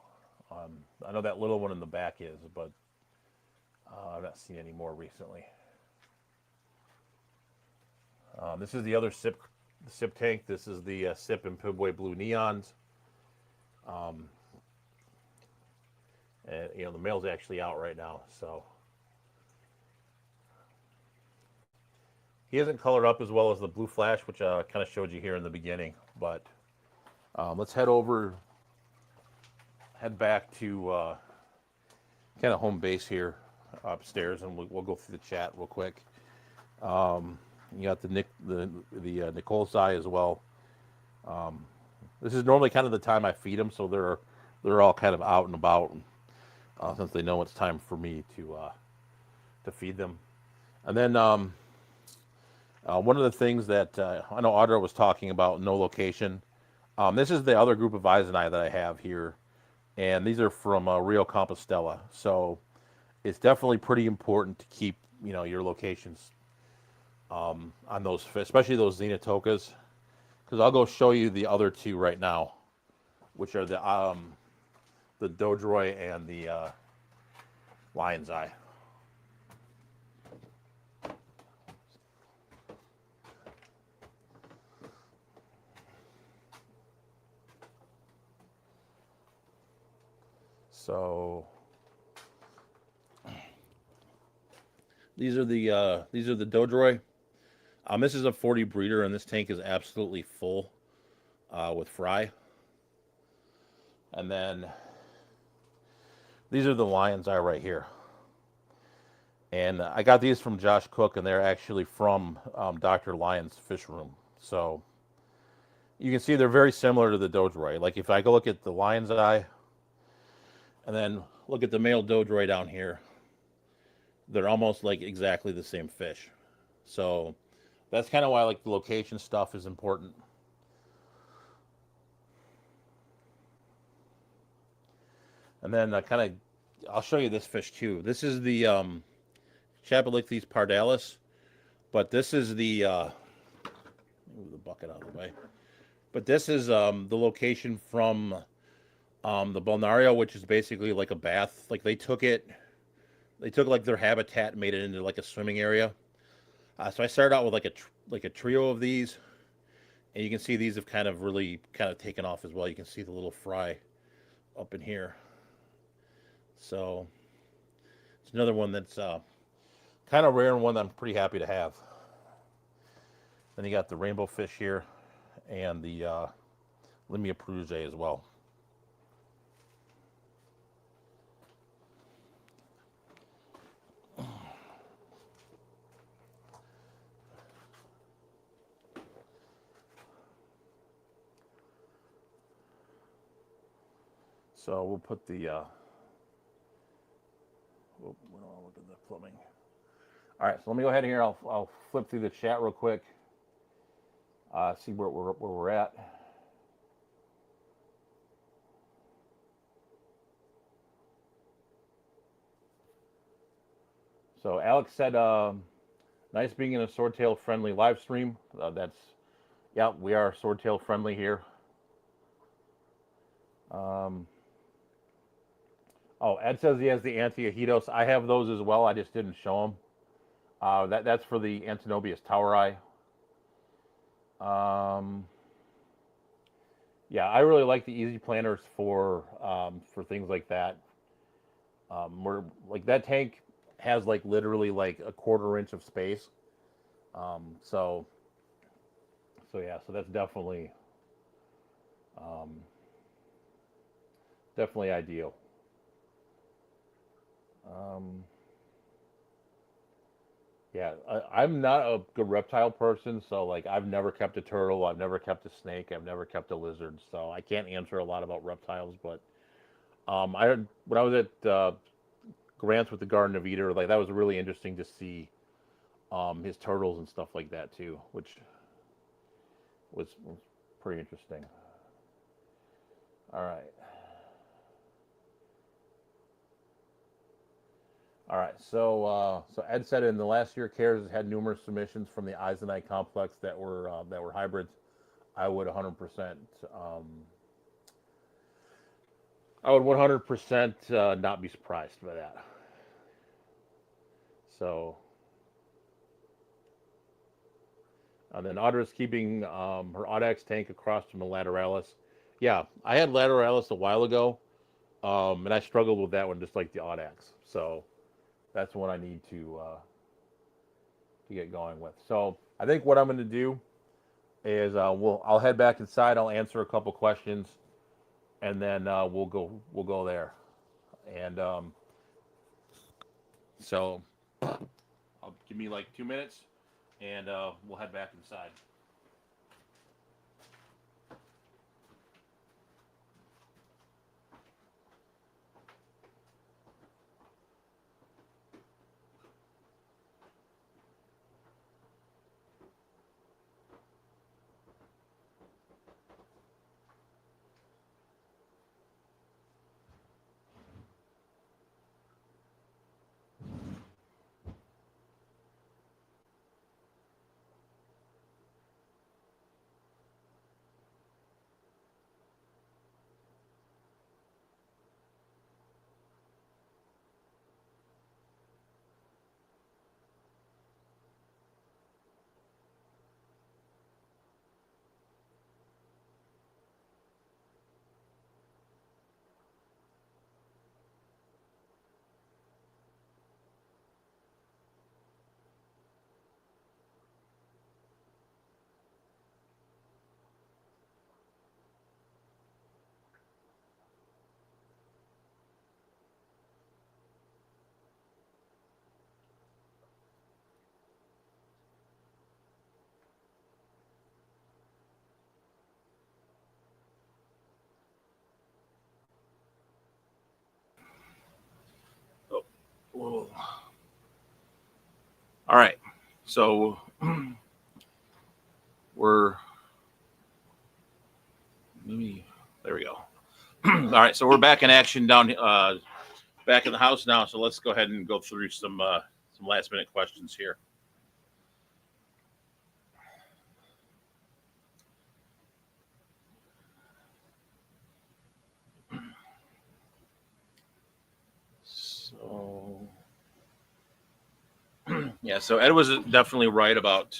I know that little one in the back is, but I've not seen any more recently. This is the other SIP tank. This is the SIP and Pibway Blue Neons. And, the male's actually out right now, so he isn't colored up as well as the Blue Flash, which I kind of showed you here in the beginning. But let's head back to kind of home base here upstairs, and we'll go through the chat real quick. You got the Nicole's eye as well. This is normally kind of the time I feed them, so they're all kind of out and about since they know it's time for me to feed them. And then one of the things that I know Audra was talking about, no location. This is the other group of Eiseni that I have here, and these are from Rio Compostela. So it's definitely pretty important to keep your locations on those fish, especially those Xenotocas, because I'll go show you the other two right now, which are the Dodroi and the Lion's Eye. So these are the Dodroi. This is a 40 breeder, and this tank is absolutely full with fry. And then these are the Lion's Eye right here. And I got these from Josh Cook, and they're actually from Dr. Lyon's fish room. So you can see they're very similar to the Dodroi. Like if I go look at the Lion's Eye and then look at the male Dodroi down here, they're almost like exactly the same fish. So that's kind of why the location stuff is important. And then I'll show you this fish too. This is the Chapeleuthis pardalis, but this is the move the bucket out of the way. But this is the location from the Balneario, which is basically like a bath. Like they took it they took like their habitat and made it into like a swimming area. So I started out with like a trio of these, and you can see these have kind of really kind of taken off as well. You can see the little fry up in here. So it's another one that's kind of rare and one that I'm pretty happy to have. Then you got the rainbow fish here and the Limia Peruge as well. So we'll put the. We don't look at the plumbing. All right, so let me go ahead here. I'll flip through the chat real quick. See where we're at. So Alex said, "Nice being in a Swordtail friendly live stream." Yeah, we are Swordtail friendly here. Oh, Ed says he has the Anti-Ahitos. I have those as well. I just didn't show them. That's for the Antinobius toweri. Yeah, I really like the easy planters for things like that. Where like that tank has like literally like a quarter inch of space. Um, so yeah, so that's um, definitely ideal. Um, yeah, I'm not a good reptile person, so like I've never kept a turtle, I've never kept a snake, I've never kept a lizard, so I can't answer a lot about reptiles. But I when I was at Grants with the Garden of Eden, like that was really interesting to see his turtles and stuff like that too, which was pretty interesting. All right. All right, so Ed said in the last year, CARES has had numerous submissions from the Eisenite complex that were hybrids. I would 100%, I would 100% not be surprised by that. So, and then Audra's keeping her Audax tank across from the Lateralis. Yeah, I had Lateralis a while ago, and I struggled with that one just like the Audax. So that's one I need to get going with. So I think what I'm going to do is I'll head back inside. I'll answer a couple questions, and then we'll go there. And so I'll give me like 2 minutes, and we'll head back inside. Oh, whoa. All right. So we're maybe there we go. All right, so we're back in action down back in the house now. So let's go ahead and go through some last minute questions here. So Yeah, so Ed was definitely right about,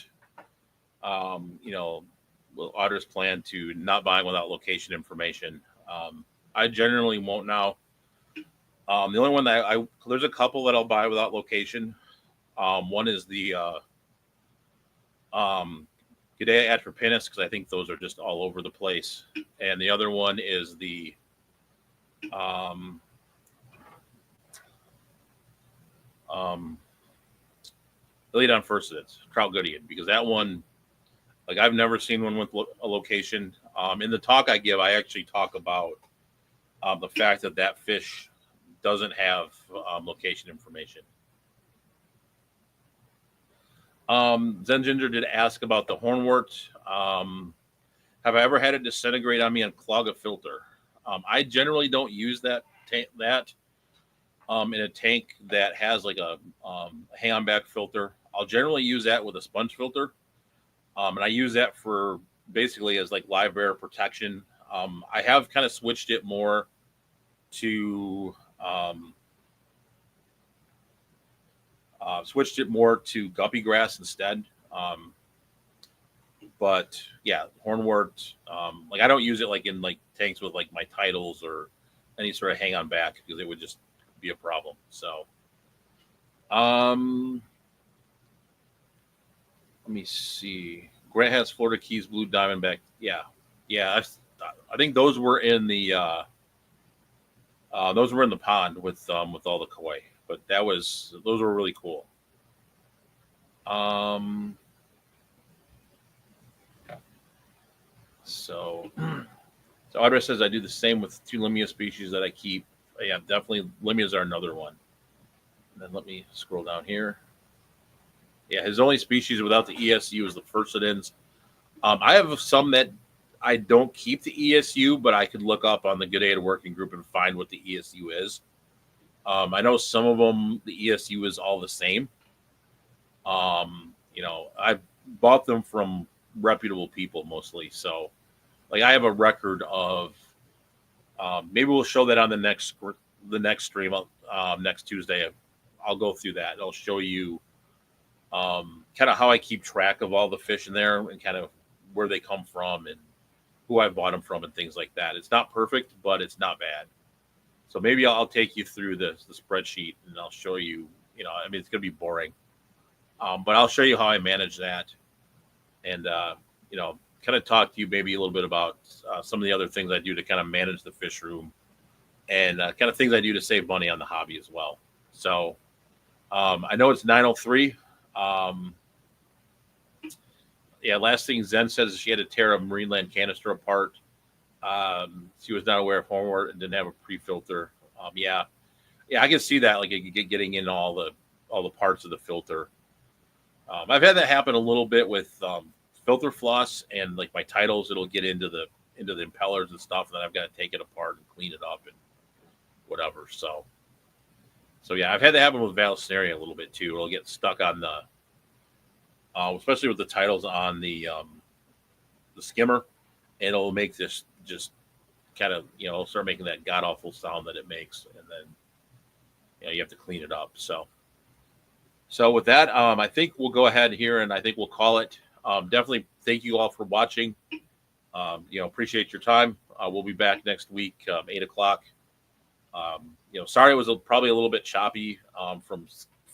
Otter's plan to not buying without location information. I generally won't now. The only one that there's a couple that I'll buy without location. One is the um, Gidea Atropinus, because I think those are just all over the place, and the other one is the um, um, Ileodon Furcidens, Trout Goodyear, because that one, like I've never seen one with a location. In the talk I give, I actually talk about the fact that that fish doesn't have location information. Zen Ginger did ask about the hornwort. Have I ever had it disintegrate on me and clog a filter? I generally don't use that in a tank that has like a hang-on back filter. I'll generally use that with a sponge filter, and I use that for basically as like live bear protection. I have kind of switched it more to guppy grass instead. But yeah, hornwort. Like I don't use it like in like tanks with like my titles or any sort of hang on back because it would just be a problem. So, let me see. Grant has Florida Keys Blue Diamondback. Yeah, yeah. I think those were in the pond with all the koi, but those were really cool. So Audrey says I do the same with 2 Limia species that I keep. Yeah, definitely Limias are another one. And then let me scroll down here. Yeah, his only species without the ESU is the Furcidens. I have some that I don't keep the ESU, but I could look up on the Gidea working group and find what the ESU is. I know some of them, the ESU is all the same. I bought them from reputable people mostly. So, like, I have a record of. Maybe we'll show that on the next stream next Tuesday. I'll go through that. I'll show you kind of how I keep track of all the fish in there and kind of where they come from and who I bought them from and things like that. It's not perfect, but it's not bad. So maybe I'll take you through the spreadsheet and I'll show you. I mean, it's going to be boring, but I'll show you how I manage that, and kind of talk to you maybe a little bit about some of the other things I do to kind of manage the fish room and kind of things I do to save money on the hobby as well. So I know it's 9:03. Yeah, last thing Zen says is she had to tear a Marineland canister apart. She was not aware of hornwort and didn't have a pre-filter. Yeah, I can see that, like getting in all the parts of the filter. I've had that happen a little bit with filter floss and like my titles. It'll get into the impellers and stuff, and then I've got to take it apart and clean it up and whatever. So yeah, I've had that happen with Vallisneria a little bit too. It'll get stuck on the especially with the titles on the skimmer, and it'll make this just kind of start making that god awful sound that it makes, and then you have to clean it up. So with that, I think we'll go ahead here, and I think we'll call it. Definitely thank you all for watching. Appreciate your time. We'll be back next week, 8:00. Sorry it was probably a little bit choppy from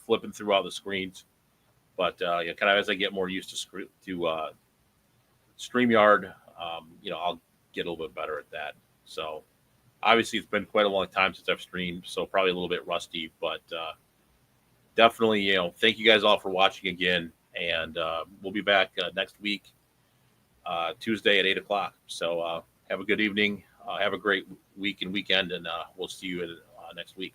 flipping through all the screens, but kind of as I get more used to StreamYard, I'll get a little bit better at that. So obviously it's been quite a long time since I've streamed, so probably a little bit rusty, but definitely, thank you guys all for watching again, and we'll be back next week, Tuesday at 8:00. So have a good evening, have a great week and weekend, and we'll see you next week.